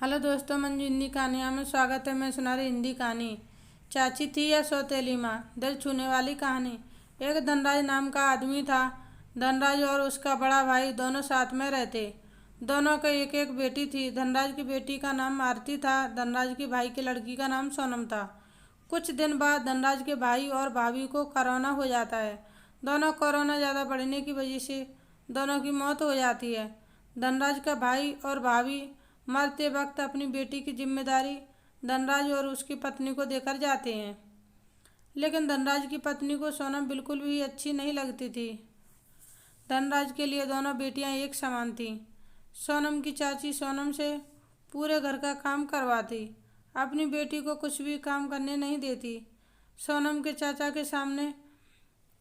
Hello दोस्तों, मंजू हिंदी कहानियाँ में स्वागत है। मैं सुना रही हिंदी कहानी चाची थी या सौतेली माँ। दिल छूने वाली कहानी। एक धनराज नाम का आदमी था। धनराज और उसका बड़ा भाई दोनों साथ में रहते। दोनों को एक एक बेटी थी। धनराज की बेटी का नाम आरती था। धनराज के भाई की लड़की का नाम सोनम था। कुछ दिन बाद धनराज के भाई और भाभी को कोरोना हो जाता है। दोनों कोरोना ज़्यादा बढ़ने की वजह से दोनों की मौत हो जाती है। धनराज का भाई और भाभी मरते वक्त अपनी बेटी की जिम्मेदारी धनराज और उसकी पत्नी को देकर जाते हैं। लेकिन धनराज की पत्नी को सोनम बिल्कुल भी अच्छी नहीं लगती थी। धनराज के लिए दोनों बेटियां एक समान थीं। सोनम की चाची सोनम से पूरे घर का काम करवाती। अपनी बेटी को कुछ भी काम करने नहीं देती। सोनम के चाचा के सामने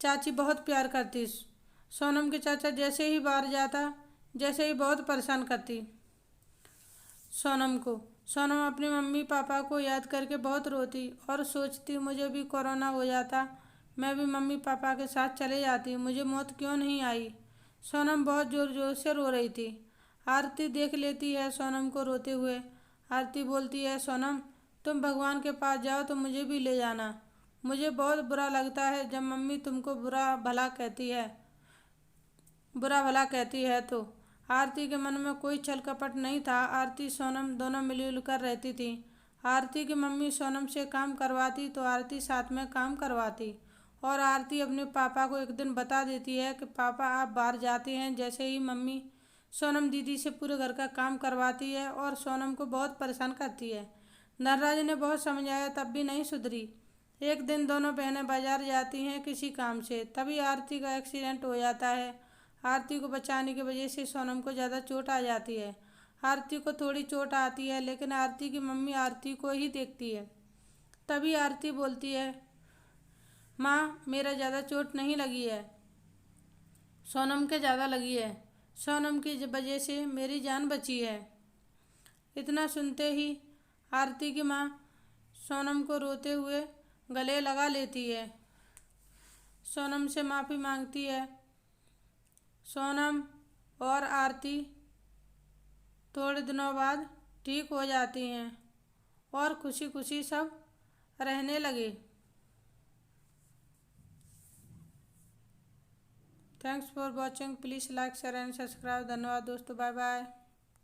चाची बहुत प्यार करती। सोनम के चाचा जैसे ही बाहर जाता, जैसे ही बहुत परेशान करती सोनम को। सोनम अपनी मम्मी पापा को याद करके बहुत रोती और सोचती, मुझे भी कोरोना हो जाता, मैं भी मम्मी पापा के साथ चले जाती, मुझे मौत क्यों नहीं आई। सोनम बहुत ज़ोर ज़ोर से रो रही थी। आरती देख लेती है सोनम को रोते हुए। आरती बोलती है, सोनम तुम भगवान के पास जाओ तो मुझे भी ले जाना। मुझे बहुत बुरा लगता है जब मम्मी तुमको बुरा भला कहती है तो। आरती के मन में कोई छल कपट नहीं था। आरती सोनम दोनों मिलजुल कर रहती थी। आरती की मम्मी सोनम से काम करवाती तो आरती साथ में काम करवाती। और आरती अपने पापा को एक दिन बता देती है कि पापा आप बाहर जाते हैं। जैसे ही मम्मी सोनम दीदी से पूरे घर का काम करवाती है और सोनम को बहुत परेशान करती है। धनराज ने बहुत समझाया तब भी नहीं सुधरी। एक दिन दोनों बहनें बाजार जाती हैं किसी काम से। तभी आरती का एक्सीडेंट हो जाता है। आरती को बचाने की वजह से सोनम को ज़्यादा चोट आ जाती है। आरती को थोड़ी चोट आती है, लेकिन आरती की मम्मी आरती को ही देखती है। तभी आरती बोलती है, माँ मेरा ज़्यादा चोट नहीं लगी है, सोनम के ज़्यादा लगी है। सोनम की वजह से मेरी जान बची है। इतना सुनते ही आरती की माँ सोनम को रोते हुए गले लगा लेती है। सोनम से माफ़ी मांगती है। सोनम और आरती थोड़े दिनों बाद ठीक हो जाती हैं और खुशी खुशी सब रहने लगे। Thanks for watching. Please like share and subscribe. धन्यवाद दोस्तों, बाय बाय।